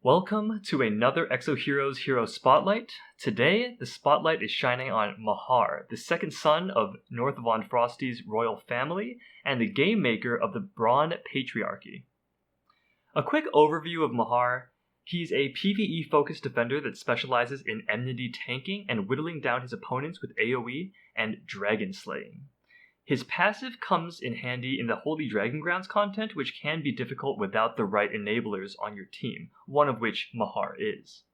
Welcome to another Exo Heroes Hero Spotlight. Today, the spotlight is shining on Mahar, the second son of North Von Frosty's royal family and the game maker of the Brawn Patriarchy. A quick overview of Mahar. He's a PvE-focused defender that specializes in enmity tanking and whittling down his opponents with AoE and dragon slaying. His passive comes in handy in the Holy Dragon Grounds content, which can be difficult without the right enablers on your team, one of which Mahar is.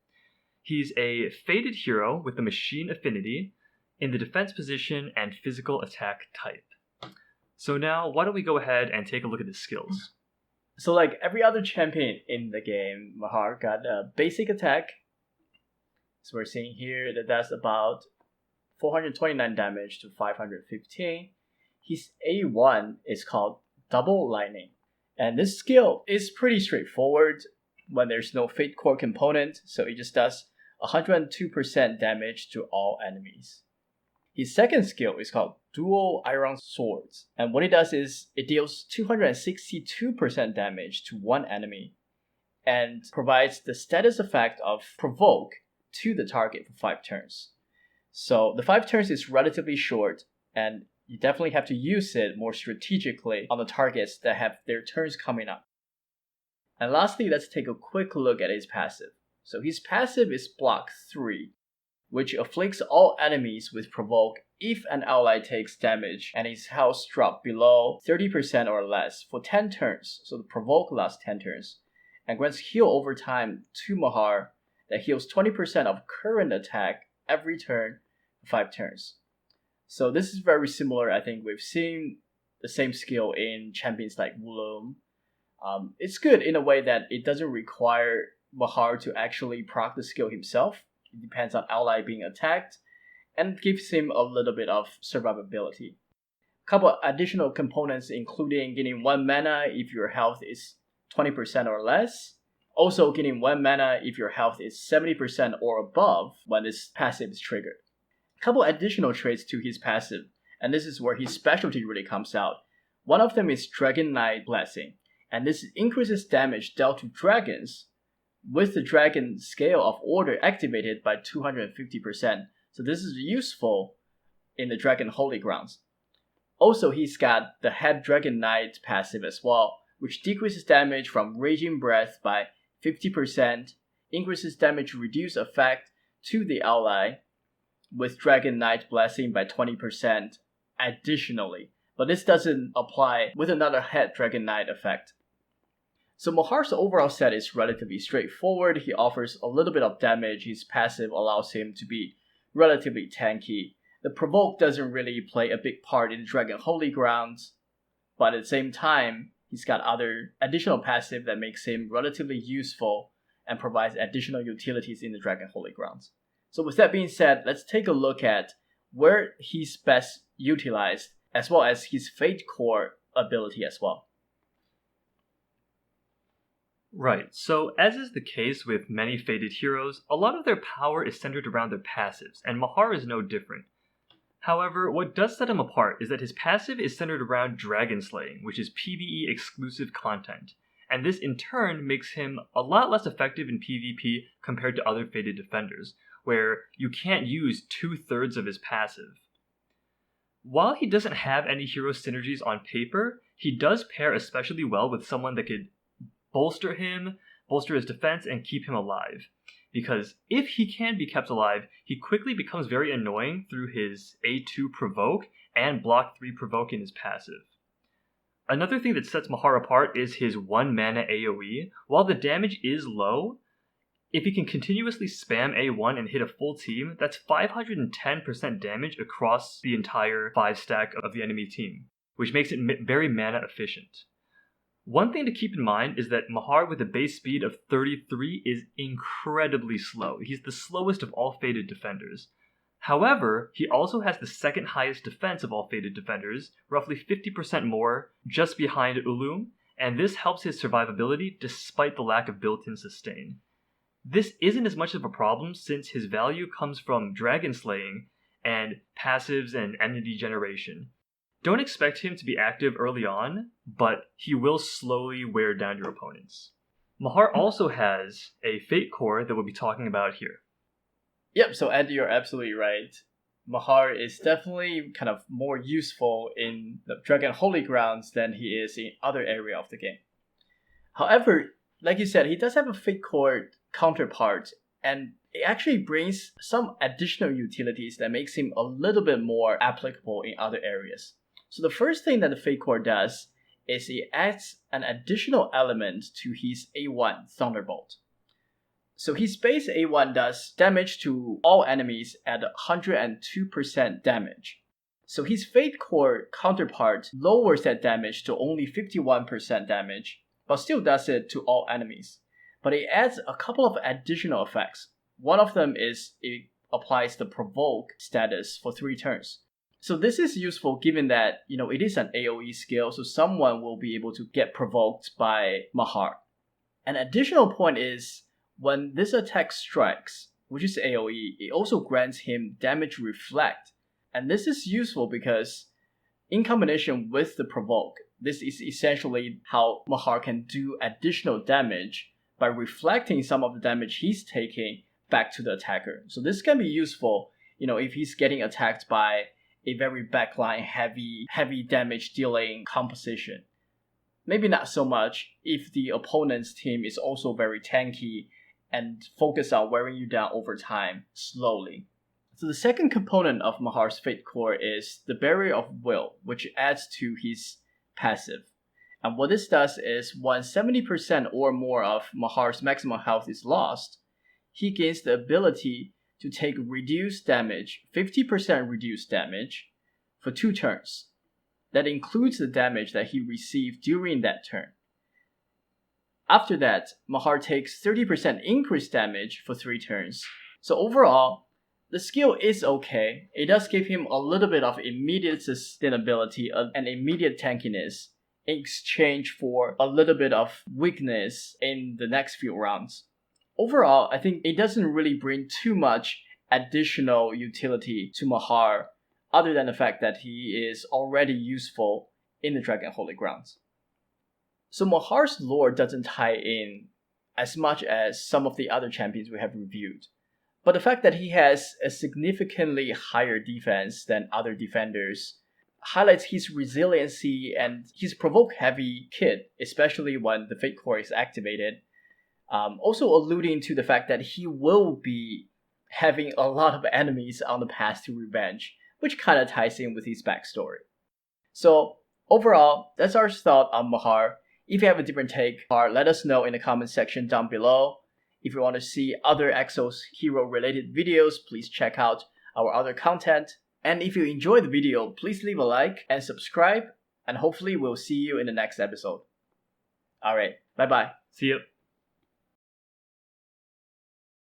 He's a fated hero with the machine affinity in the defense position and physical attack type. So now, why don't we go ahead and take a look at his skills? So like every other champion in the game, Mahar got a basic attack. So we're seeing here that that's about 429 damage to 515. His A1 is called Double Lightning. And this skill is pretty straightforward when there's no Fate Core component, so it just does 102% damage to all enemies. His second skill is called Dual Iron Swords, and what it does is it deals 262% damage to one enemy and provides the status effect of Provoke to the target for 5 turns. So the 5 turns is relatively short, and you definitely have to use it more strategically on the targets that have their turns coming up. And lastly, let's take a quick look at his passive. So his passive is Block 3, which afflicts all enemies with Provoke if an ally takes damage and his health drops below 30% or less for 10 turns. So the Provoke lasts 10 turns and grants heal over time to Mahar that heals 20% of current attack every turn for 5 turns. So this is very similar. I think we've seen the same skill in champions like Wulum. It's good in a way that it doesn't require Mahar to actually proc the skill himself. It depends on ally being attacked and gives him a little bit of survivability. A couple additional components including getting 1 mana if your health is 20% or less. Also getting 1 mana if your health is 70% or above when this passive is triggered. A couple additional traits to his passive, and this is where his specialty really comes out. One of them is Dragon Knight Blessing, and this increases damage dealt to dragons with the dragon scale of order activated by 250%. So this is useful in the Dragon Holy Grounds. Also, he's got the Head Dragon Knight passive as well, which decreases damage from Raging Breath by 50%, increases damage reduce effect to the ally with Dragon Knight Blessing by 20% additionally. But this doesn't apply with another Head Dragon Knight effect. So Mahar's overall set is relatively straightforward. He offers a little bit of damage. His passive allows him to be relatively tanky. The Provoke doesn't really play a big part in Dragon Holy Grounds, but at the same time, he's got other additional passive that makes him relatively useful and provides additional utilities in the Dragon Holy Grounds. So with that being said, let's take a look at where he's best utilized, as well as his Fate Core ability as well. Right, so as is the case with many fated heroes, a lot of their power is centered around their passives, and Mahar is no different. However, what does set him apart is that his passive is centered around dragon slaying, which is PvE exclusive content, and this in turn makes him a lot less effective in PvP compared to other fated defenders, where you can't use 2/3 of his passive. While he doesn't have any hero synergies on paper, he does pair especially well with someone that could bolster his defense, and keep him alive. Because if he can be kept alive, he quickly becomes very annoying through his A2 Provoke and Block 3 Provoke in his passive. Another thing that sets Mahar apart is his 1 mana AoE. While the damage is low, if he can continuously spam A1 and hit a full team, that's 510% damage across the entire 5 stack of the enemy team, which makes it very mana efficient. One thing to keep in mind is that Mahar with a base speed of 33 is incredibly slow. He's the slowest of all fated defenders. However, he also has the second highest defense of all fated defenders, roughly 50% more, just behind Ulum, and this helps his survivability despite the lack of built-in sustain. This isn't as much of a problem since his value comes from dragon slaying and passives and enmity generation. Don't expect him to be active early on, but he will slowly wear down your opponents. Mahar also has a Fate Core that we'll be talking about here. Yep, so Andy, you're absolutely right. Mahar is definitely kind of more useful in the Dragon Holy Grounds than he is in other area of the game. However, like you said, he does have a Fate Core counterpart, and it actually brings some additional utilities that makes him a little bit more applicable in other areas. So the first thing that the Fate Core does is it adds an additional element to his A1 Thunderbolt. So his base A1 does damage to all enemies at 102% damage. So his Fate Core counterpart lowers that damage to only 51% damage, but still does it to all enemies. But it adds a couple of additional effects. One of them is it applies the provoke status for 3 turns. So this is useful given that, it is an AoE skill, so someone will be able to get provoked by Mahar. An additional point is, when this attack strikes, which is AoE, it also grants him damage reflect. And this is useful because, in combination with the provoke, this is essentially how Mahar can do additional damage by reflecting some of the damage he's taking back to the attacker. So this can be useful, if he's getting attacked by a very backline heavy damage dealing composition. Maybe not so much if the opponent's team is also very tanky and focused on wearing you down over time slowly. So the second component of Mahar's Fate Core is the Barrier of Will, which adds to his passive. And what this does is when 70% or more of Mahar's maximum health is lost, he gains the ability to take reduced damage, 50% reduced damage, for 2 turns. That includes the damage that he received during that turn. After that, Mahar takes 30% increased damage for 3 turns. So overall, the skill is okay. It does give him a little bit of immediate sustainability and immediate tankiness in exchange for a little bit of weakness in the next few rounds. Overall, I think it doesn't really bring too much additional utility to Mahar other than the fact that he is already useful in the Dragon Holy Grounds. So Mahar's lore doesn't tie in as much as some of the other champions we have reviewed. But the fact that he has a significantly higher defense than other defenders highlights his resiliency and his provoke-heavy kit, especially when the Fate Core is activated. Also alluding to the fact that he will be having a lot of enemies on the path to revenge, which kind of ties in with his backstory. So overall, that's our thought on Mahar. If you have a different take, let us know in the comment section down below. If you want to see other Exos hero related videos, please check out our other content. And if you enjoyed the video, please leave a like and subscribe, and hopefully we'll see you in the next episode. Alright, bye bye. See you.